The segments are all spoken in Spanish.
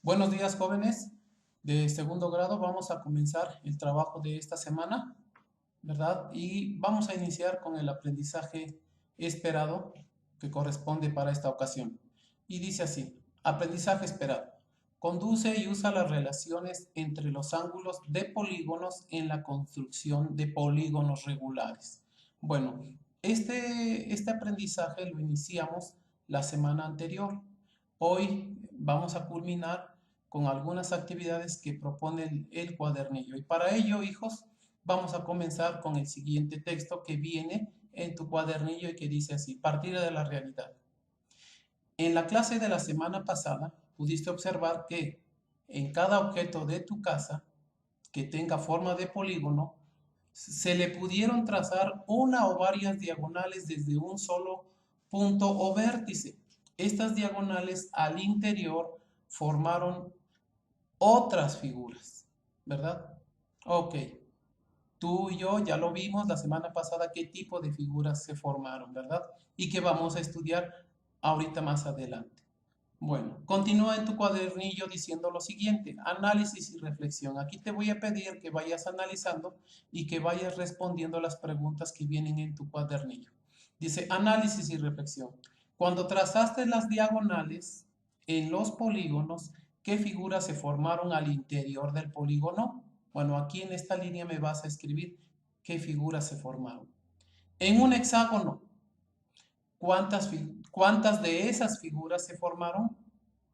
Buenos días, jóvenes de segundo grado. Vamos a comenzar el trabajo de esta semana, ¿verdad? Y vamos a iniciar con el aprendizaje esperado que corresponde para esta ocasión. Y dice así: aprendizaje esperado. Conduce y usa las relaciones entre los ángulos de polígonos en la construcción de polígonos regulares. Bueno, este aprendizaje lo iniciamos la semana anterior. Hoy vamos a culminar con algunas actividades que propone el cuadernillo. Y para ello, hijos, vamos a comenzar con el siguiente texto que viene en tu cuadernillo y que dice así: partir de la realidad. En la clase de la semana pasada pudiste observar que en cada objeto de tu casa que tenga forma de polígono se le pudieron trazar una o varias diagonales desde un solo punto o vértice. Estas diagonales al interior formaron otras figuras, ¿verdad? Ok, tú y yo ya lo vimos la semana pasada qué tipo de figuras se formaron, ¿verdad? Y que vamos a estudiar ahorita más adelante. Bueno, continúa en tu cuadernillo diciendo lo siguiente: análisis y reflexión. Aquí te voy a pedir que vayas analizando y que vayas respondiendo las preguntas que vienen en tu cuadernillo. Dice análisis y reflexión. Cuando trazaste las diagonales en los polígonos, ¿qué figuras se formaron al interior del polígono? Bueno, aquí en esta línea me vas a escribir qué figuras se formaron. En un hexágono, ¿cuántas de esas figuras se formaron?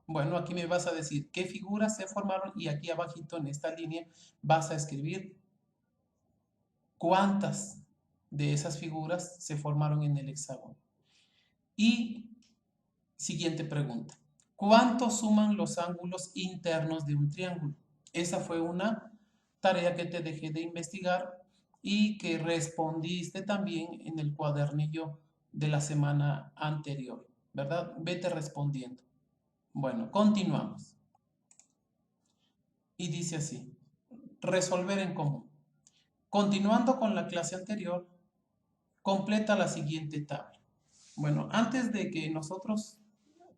Bueno, aquí me vas a decir qué figuras se formaron y aquí abajito en esta línea vas a escribir cuántas de esas figuras se formaron en el hexágono. Y siguiente pregunta: ¿cuánto suman los ángulos internos de un triángulo? Esa fue una tarea que te dejé de investigar y que respondiste también en el cuadernillo de la semana anterior, ¿verdad? Vete respondiendo. Bueno, continuamos. Y dice así: resolver en común. Continuando con la clase anterior, completa la siguiente tabla. Bueno, antes de que nosotros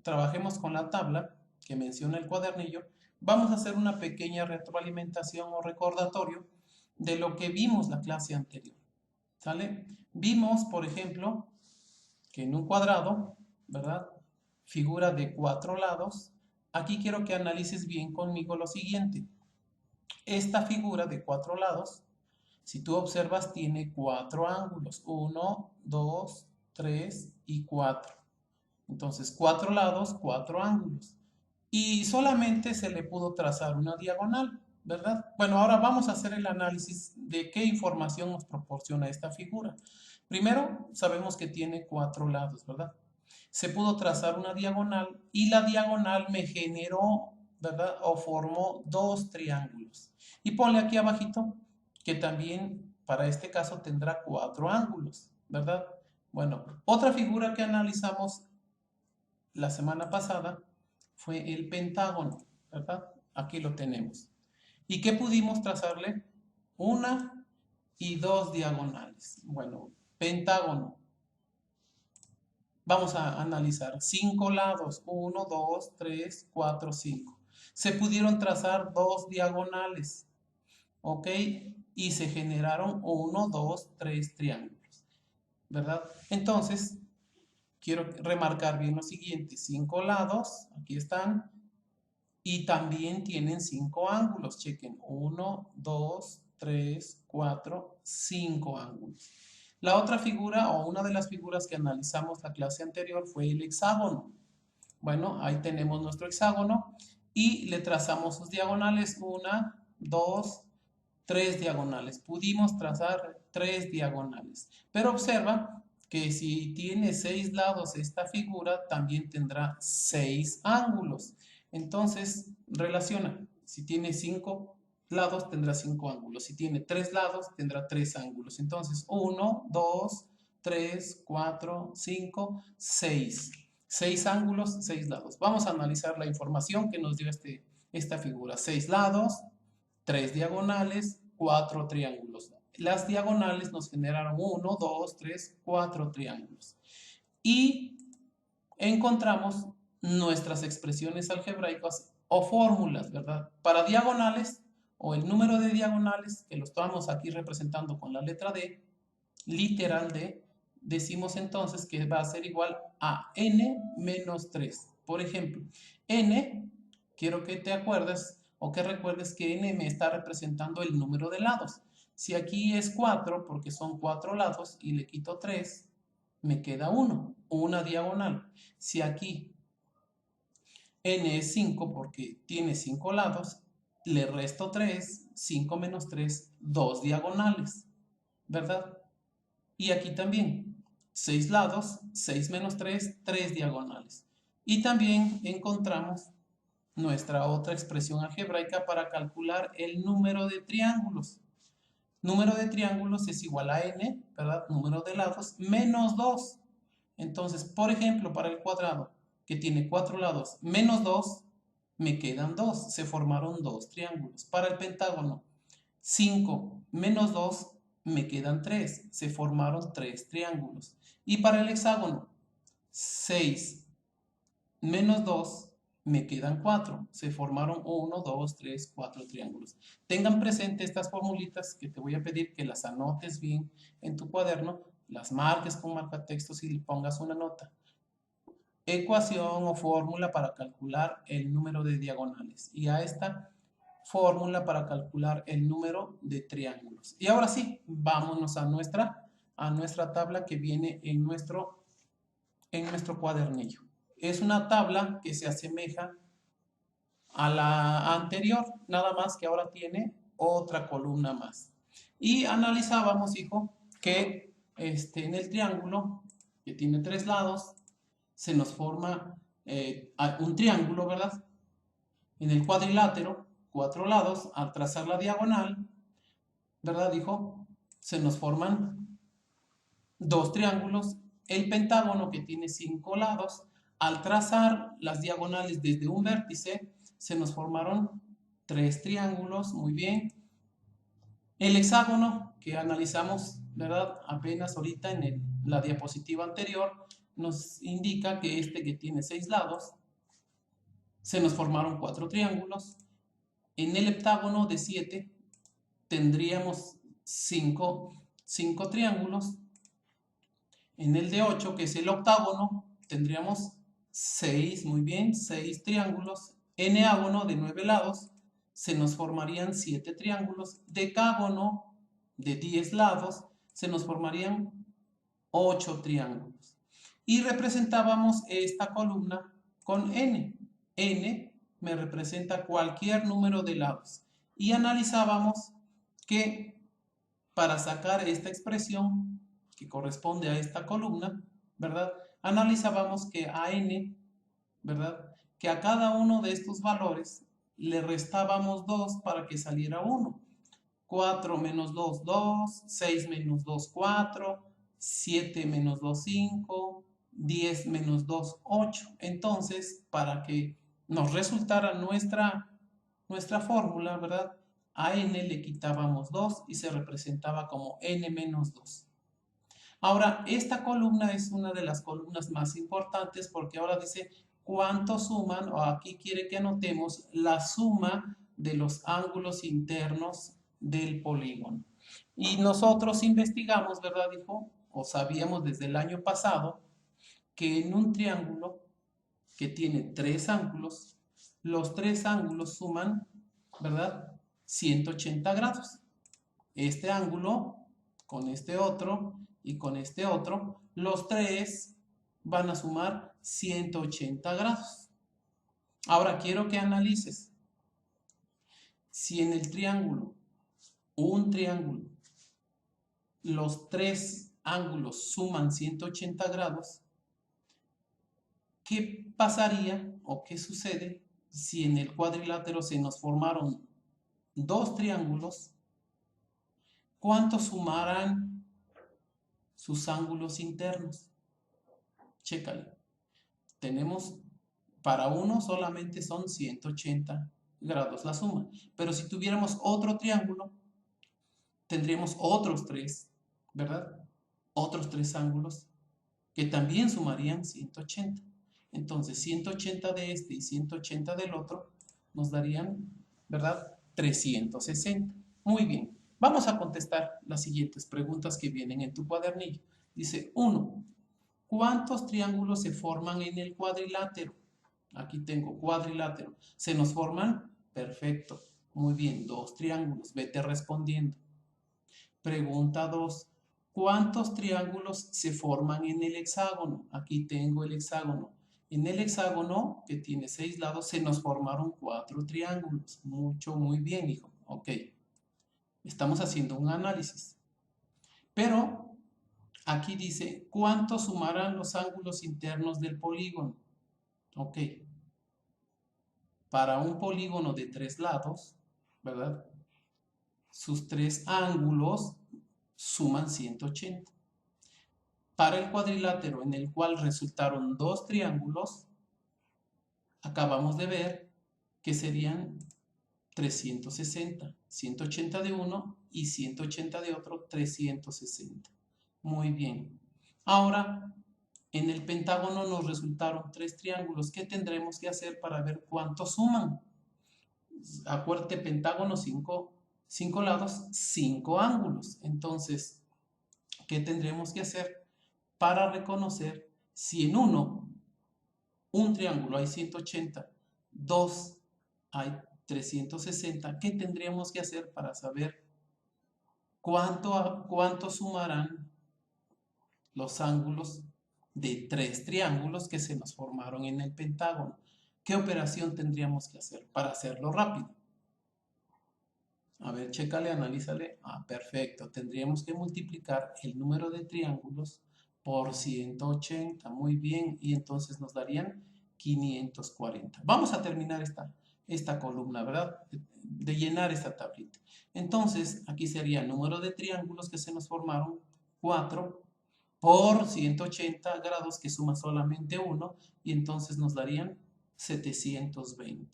trabajemos con la tabla que menciona el cuadernillo, vamos a hacer una pequeña retroalimentación o recordatorio de lo que vimos la clase anterior. ¿Sale? Vimos, por ejemplo, que en un cuadrado, ¿verdad? Figura de 4 lados. Aquí quiero que analices bien conmigo lo siguiente. Esta figura de 4 lados, si tú observas, tiene 4 ángulos: 1, 2, 3 y 4. Entonces, 4 lados, 4 ángulos. Y solamente se le pudo trazar una diagonal, ¿verdad? Bueno, ahora vamos a hacer el análisis de qué información nos proporciona esta figura. Primero, sabemos que tiene 4 lados, ¿verdad? Se pudo trazar una diagonal y la diagonal me generó, ¿verdad? O formó dos triángulos. Y ponle aquí abajito que también para este caso tendrá 4 ángulos, ¿verdad? Bueno, otra figura que analizamos la semana pasada fue el pentágono, ¿verdad? Aquí lo tenemos. ¿Y qué pudimos trazarle? Una y dos diagonales. Bueno, pentágono. Vamos a analizar 5 lados: 1, 2, 3, 4, 5. Se pudieron trazar dos diagonales, ¿ok? Y se generaron 1, 2, 3 triángulos, ¿verdad? Entonces, quiero remarcar bien lo siguiente: 5 lados, aquí están, y también tienen 5 ángulos. Chequen: 1, 2, 3, 4, 5 ángulos. La otra figura o una de las figuras que analizamos la clase anterior fue el hexágono. Bueno, ahí tenemos nuestro hexágono y le trazamos sus diagonales: 1, 2, 3 diagonales. Pudimos trazar 3 diagonales. Pero observa que si tiene 6 lados esta figura, también tendrá 6 ángulos. Entonces, relaciona. Si tiene 5 lados, tendrá 5 ángulos. Si tiene 3 lados, tendrá 3 ángulos. Entonces, 1, 2, 3, 4, 5, 6. 6 ángulos, 6 lados. Vamos a analizar la información que nos dio esta figura: 6 lados, 3 diagonales, 4 triángulos. Las diagonales nos generaron 1, 2, 3, 4 triángulos. Y encontramos nuestras expresiones algebraicas o fórmulas, ¿verdad? Para diagonales o el número de diagonales, que lo estamos aquí representando con la letra D, literal D, decimos entonces que va a ser igual a n menos 3. Por ejemplo, n, quiero que te acuerdes o que recuerdes que n me está representando el número de lados. Si aquí es 4, porque son 4 lados, y le quito 3, me queda 1, una diagonal. Si aquí n es 5 porque tiene 5 lados, le resto 3, 5 menos 3, 2 diagonales, ¿verdad? Y aquí también, 6 lados, 6 menos 3, 3 diagonales. Y también encontramos nuestra otra expresión algebraica para calcular el número de triángulos. Número de triángulos es igual a n, ¿verdad? Número de lados menos 2. Entonces, por ejemplo, para el cuadrado, que tiene 4 lados menos 2, me quedan 2. Se formaron 2 triángulos. Para el pentágono, 5 menos 2, me quedan 3. Se formaron 3 triángulos. Y para el hexágono, 6 menos 2, me quedan 4. Se formaron 1, 2, 3, 4 triángulos. Tengan presente estas formulitas que te voy a pedir que las anotes bien en tu cuaderno, las marques con marcatextos y le pongas una nota. Ecuación o fórmula para calcular el número de diagonales. Y a esta fórmula para calcular el número de triángulos. Y ahora sí, vámonos a nuestra tabla que viene en nuestro cuadernillo. Es una tabla que se asemeja a la anterior, nada más que ahora tiene otra columna más. Y analizábamos, hijo, que en el triángulo, que tiene 3 lados, se nos forma un triángulo, ¿verdad? En el cuadrilátero, 4 lados, al trazar la diagonal, ¿verdad, hijo? Se nos forman 2 triángulos. El pentágono, que tiene 5 lados, al trazar las diagonales desde un vértice, se nos formaron 3 triángulos, muy bien. El hexágono, que analizamos, ¿verdad? Apenas ahorita en la diapositiva anterior, nos indica que que tiene 6 lados, se nos formaron 4 triángulos. En el heptágono de 7 tendríamos 5 triángulos. En el de 8, que es el octágono, tendríamos 6, muy bien, 6 triángulos. Eneágono de 9 lados, se nos formarían 7 triángulos. Decágono de 10 lados, se nos formarían 8 triángulos. Y representábamos esta columna con n. N me representa cualquier número de lados. Y analizábamos que para sacar esta expresión que corresponde a esta columna, ¿verdad? Analizábamos que a n, ¿verdad? Que a cada uno de estos valores le restábamos 2 para que saliera 1. 4 menos 2, 2, 6 menos 2, 4, 7 menos 2, 5, 10 menos 2, 8. Entonces, para que nos resultara nuestra fórmula, ¿verdad? A n le quitábamos 2 y se representaba como n menos 2. Ahora, esta columna es una de las columnas más importantes porque ahora dice cuánto suman, o aquí quiere que anotemos la suma de los ángulos internos del polígono. Y nosotros investigamos, ¿verdad, hijo? O sabíamos desde el año pasado que en un triángulo que tiene 3 ángulos, los 3 ángulos suman, ¿verdad? 180 grados. Este ángulo con este otro y con este otro, los 3 van a sumar 180 grados. Ahora quiero que analices. Si en el triángulo, un triángulo, los 3 ángulos suman 180 grados, ¿qué pasaría o qué sucede si en el cuadrilátero se nos formaron 2 triángulos? ¿Cuántos sumarán sus ángulos internos? Chécale. Tenemos, para uno solamente son 180 grados la suma. Pero si tuviéramos otro triángulo, tendríamos otros 3, ¿verdad? Otros 3 ángulos que también sumarían 180. Entonces, 180 de este y 180 del otro nos darían, ¿verdad? 360. Muy bien. Vamos a contestar las siguientes preguntas que vienen en tu cuadernillo. Dice, 1. ¿Cuántos triángulos se forman en el cuadrilátero? Aquí tengo cuadrilátero. ¿Se nos forman? Perfecto. Muy bien, 2 triángulos. Vete respondiendo. Pregunta 2. ¿Cuántos triángulos se forman en el hexágono? Aquí tengo el hexágono. En el hexágono, que tiene 6 lados, se nos formaron 4 triángulos. Muy bien, hijo. Ok. Estamos haciendo un análisis. Pero aquí dice, ¿cuántos sumarán los ángulos internos del polígono? Ok. Para un polígono de 3 lados, ¿verdad? Sus 3 ángulos suman 180. Para el cuadrilátero en el cual resultaron 2 triángulos, acabamos de ver que serían 360. 180 de uno y 180 de otro, 360. Muy bien. Ahora, en el pentágono nos resultaron 3 triángulos. ¿Qué tendremos que hacer para ver cuántos suman? Acuérdate, pentágono, 5 lados, 5 ángulos. Entonces, ¿qué tendremos que hacer para reconocer si en un triángulo hay 180, 2 hay 360? ¿Qué tendríamos que hacer para saber cuánto sumarán los ángulos de 3 triángulos que se nos formaron en el pentágono? ¿Qué operación tendríamos que hacer para hacerlo rápido? A ver, chécale, analízale. Ah, perfecto. Tendríamos que multiplicar el número de triángulos por 180. Muy bien. Y entonces nos darían 540. Vamos a terminar esta columna, ¿verdad? De llenar esta tablita. Entonces, aquí sería el número de triángulos que se nos formaron, 4 por 180 grados, que suma solamente 1, y entonces nos darían 720.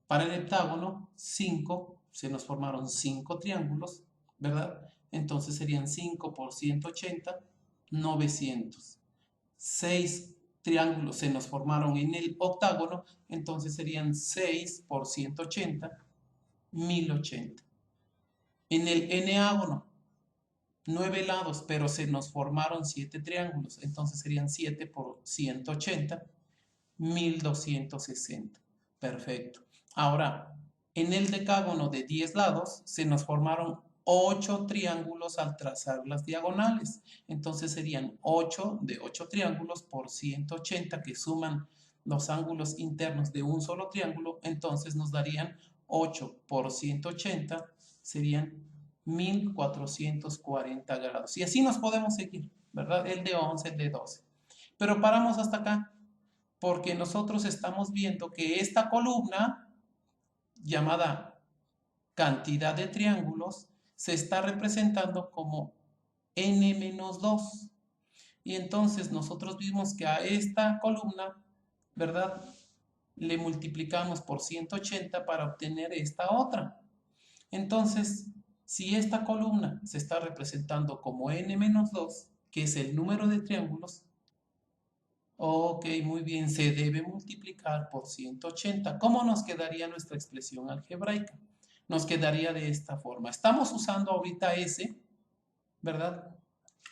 Para el heptágono, 5, se nos formaron 5 triángulos, ¿verdad? Entonces serían 5 por 180, 900. 6 triángulos se nos formaron en el octágono, entonces serían 6 por 180, 1080. En el eneágono, 9 lados, pero se nos formaron 7 triángulos, entonces serían 7 por 180, 1260. Perfecto. Ahora, en el decágono de 10 lados se nos formaron 8 triángulos al trazar las diagonales. Entonces serían 8 de 8 triángulos por 180, que suman los ángulos internos de un solo triángulo. Entonces nos darían 8 por 180, serían 1440 grados. Y así nos podemos seguir, ¿verdad? El de 11, el de 12. Pero paramos hasta acá, porque nosotros estamos viendo que esta columna, llamada cantidad de triángulos, se está representando como n-2. Y entonces nosotros vimos que a esta columna, ¿verdad?, le multiplicamos por 180 para obtener esta otra. Entonces, si esta columna se está representando como n-2, que es el número de triángulos, ok, muy bien, se debe multiplicar por 180. ¿Cómo nos quedaría nuestra expresión algebraica? Nos quedaría de esta forma. Estamos usando ahorita S, ¿verdad?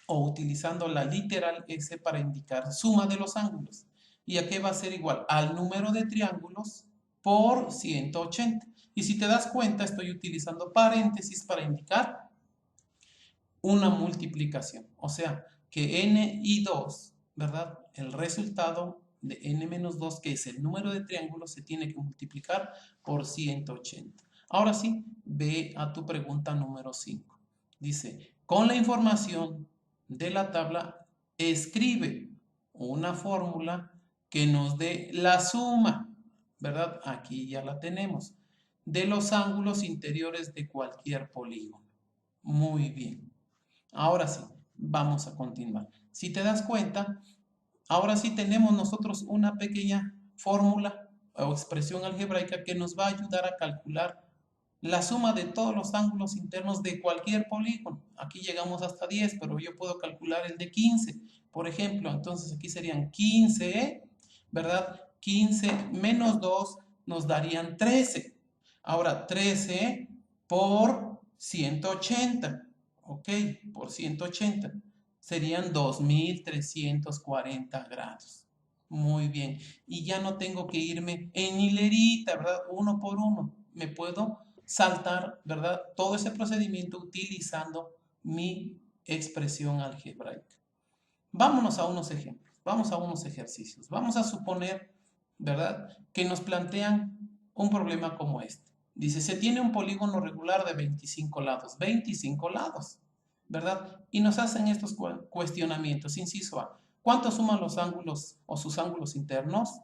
O utilizando la literal S para indicar suma de los ángulos. ¿Y a qué va a ser igual? Al número de triángulos por 180. Y si te das cuenta, estoy utilizando paréntesis para indicar una multiplicación. O sea, que n y 2, ¿verdad? El resultado de n-2, que es el número de triángulos, se tiene que multiplicar por 180. Ahora sí, ve a tu pregunta número 5. Dice, con la información de la tabla, escribe una fórmula que nos dé la suma, ¿verdad? Aquí ya la tenemos, de los ángulos interiores de cualquier polígono. Muy bien. Ahora sí, vamos a continuar. Si te das cuenta, ahora sí tenemos nosotros una pequeña fórmula o expresión algebraica que nos va a ayudar a calcular la suma de todos los ángulos internos de cualquier polígono. Aquí llegamos hasta 10, pero yo puedo calcular el de 15, por ejemplo. Entonces aquí serían 15 ¿verdad? 15 menos 2 nos darían 13. Ahora, 13 por 180, ¿ok? Por 180 serían 2340 grados. Muy bien. Y ya no tengo que irme en hilerita, ¿verdad? Uno por uno. Me puedo saltar, ¿verdad? Todo ese procedimiento utilizando mi expresión algebraica. Vámonos a unos ejemplos, vamos a unos ejercicios. Vamos a suponer, ¿verdad?, que nos plantean un problema como este. Dice, se tiene un polígono regular de 25 lados, ¿verdad? Y nos hacen estos cuestionamientos. Inciso A, ¿cuánto suman los ángulos o sus ángulos internos?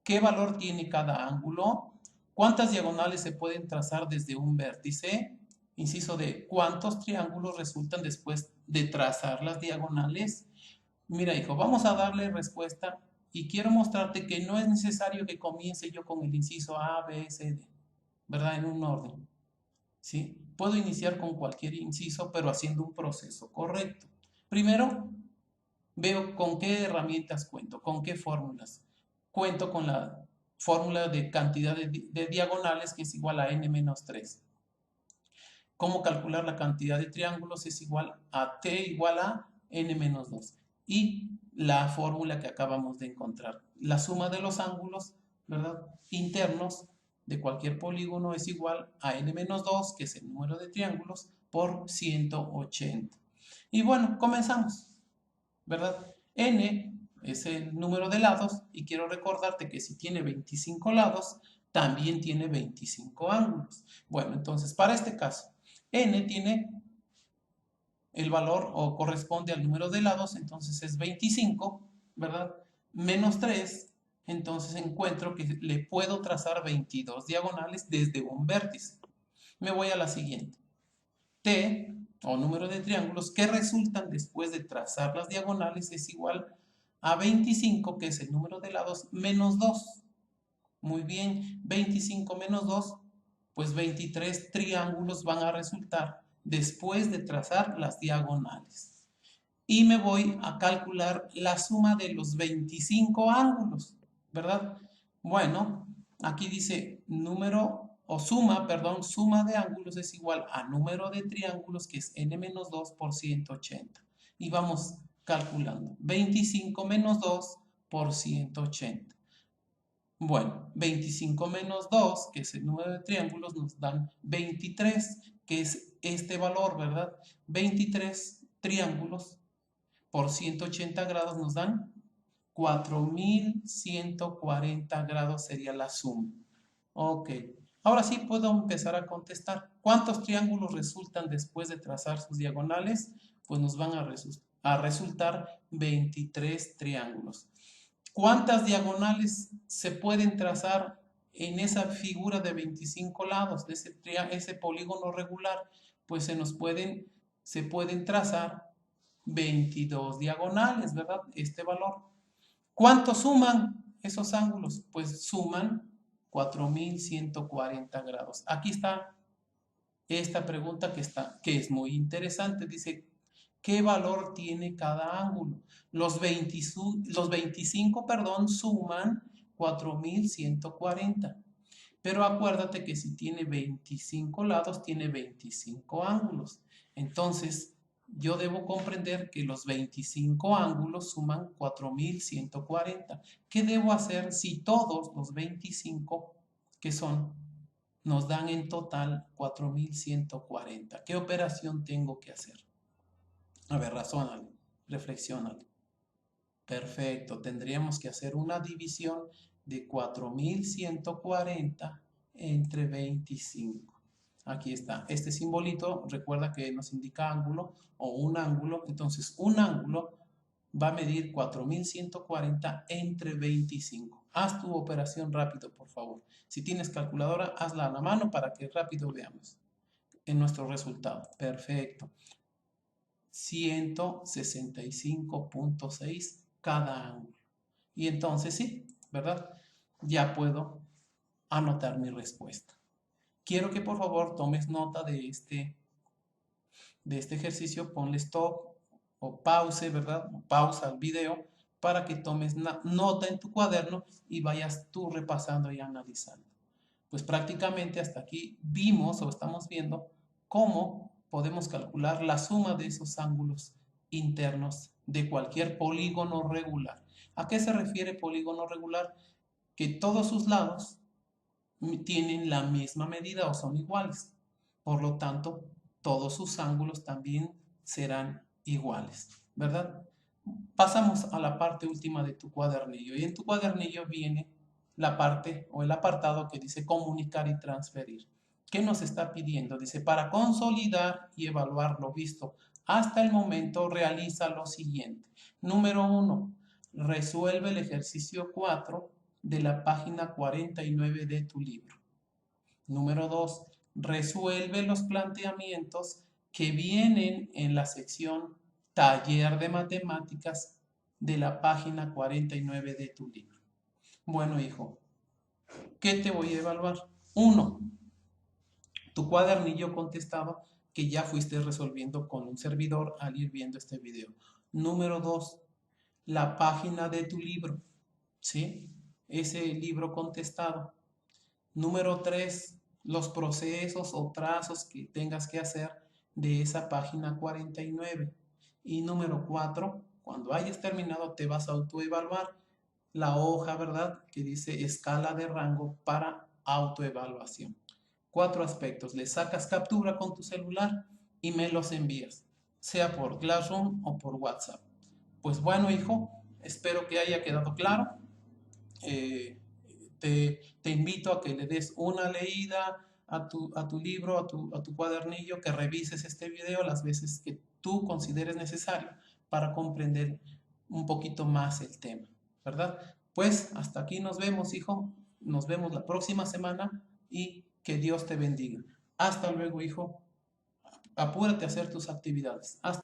¿Qué valor tiene cada ángulo? ¿Cuántas diagonales se pueden trazar desde un vértice? Inciso D, ¿cuántos triángulos resultan después de trazar las diagonales? Mira, hijo, vamos a darle respuesta y quiero mostrarte que no es necesario que comience yo con el inciso A, B, C, D, ¿verdad? En un orden, ¿sí? Puedo iniciar con cualquier inciso, pero haciendo un proceso correcto. Primero, veo con qué herramientas cuento, con qué fórmulas. Cuento con la fórmula de cantidad de diagonales, que es igual a n-3. ¿Cómo calcular la cantidad de triángulos? Es igual a t igual a n-2. Y la fórmula que acabamos de encontrar. La suma de los ángulos, ¿verdad?, internos de cualquier polígono es igual a n-2, que es el número de triángulos, por 180. Y bueno, comenzamos, ¿verdad? N es el número de lados y quiero recordarte que si tiene 25 lados, también tiene 25 ángulos. Bueno, entonces para este caso, N tiene el valor o corresponde al número de lados, entonces es 25, ¿verdad? Menos 3, entonces encuentro que le puedo trazar 22 diagonales desde un vértice. Me voy a la siguiente. T, o número de triángulos que resultan después de trazar las diagonales, es igual a 25, que es el número de lados, menos 2. Muy bien, 25 menos 2, pues 23 triángulos van a resultar después de trazar las diagonales. Y me voy a calcular la suma de los 25 ángulos, ¿verdad? Bueno, aquí dice número, o suma, perdón, suma de ángulos es igual a número de triángulos, que es n-2 por 180. Y vamos calculando. 25 menos 2 por 180. Bueno, 25 menos 2, que es el número de triángulos, nos dan 23, que es este valor, ¿verdad? 23 triángulos por 180 grados nos dan 4140 grados sería la suma. Ok, ahora sí puedo empezar a contestar. ¿Cuántos triángulos resultan después de trazar sus diagonales? Pues nos van a resultar 23 triángulos. ¿Cuántas diagonales se pueden trazar en esa figura de 25 lados, de ese polígono regular? Pues se pueden trazar 22 diagonales, ¿verdad? Este valor. ¿Cuánto suman esos ángulos? Pues suman 4140 grados. Aquí está esta pregunta que es muy interesante. Dice, ¿qué valor tiene cada ángulo? Los 25, perdón, suman 4140. Pero acuérdate que si tiene 25 lados, tiene 25 ángulos. Entonces, yo debo comprender que los 25 ángulos suman 4140. ¿Qué debo hacer si todos los 25 que son nos dan en total 4140? ¿Qué operación tengo que hacer? A ver, razónale, reflexiónale. Perfecto, tendríamos que hacer una división de 4140 entre 25. Aquí está, este simbolito, recuerda que nos indica ángulo o un ángulo, entonces un ángulo va a medir 4140 entre 25. Haz tu operación rápido, por favor. Si tienes calculadora, hazla a la mano para que rápido veamos en nuestro resultado. Perfecto. 165.6 cada ángulo. Y entonces sí, ¿verdad? Ya puedo anotar mi respuesta. Quiero que por favor tomes nota de este ejercicio, ponle stop o pause, ¿verdad? Pausa el video para que tomes nota en tu cuaderno y vayas tú repasando y analizando. Pues prácticamente hasta aquí vimos o estamos viendo cómo podemos calcular la suma de esos ángulos internos de cualquier polígono regular. ¿A qué se refiere polígono regular? Que todos sus lados tienen la misma medida o son iguales. Por lo tanto, todos sus ángulos también serán iguales, ¿verdad? Pasamos a la parte última de tu cuadernillo y en tu cuadernillo viene la parte o el apartado que dice comunicar y transferir. ¿Qué nos está pidiendo? Dice, para consolidar y evaluar lo visto hasta el momento, realiza lo siguiente. Número 1, resuelve el ejercicio 4 de la página 49 de tu libro. Número 2, resuelve los planteamientos que vienen en la sección Taller de Matemáticas de la página 49 de tu libro. Bueno, hijo, ¿qué te voy a evaluar? 1, tu cuadernillo contestado que ya fuiste resolviendo con un servidor al ir viendo este video. Número 2, la página de tu libro, ¿sí? Ese libro contestado. Número 3, los procesos o trazos que tengas que hacer de esa página 49. Y número 4, cuando hayas terminado te vas a autoevaluar la hoja, ¿verdad? Que dice escala de rango para autoevaluación. 4 aspectos. Le sacas captura con tu celular y me los envías, sea por Classroom o por WhatsApp. Pues bueno, hijo, espero que haya quedado claro. Te invito a que le des una leída a tu libro, a tu cuadernillo, que revises este video las veces que tú consideres necesario para comprender un poquito más el tema, ¿verdad? Pues hasta aquí nos vemos, hijo. Nos vemos la próxima semana y que Dios te bendiga. Hasta luego, hijo. Apúrate a hacer tus actividades. Hasta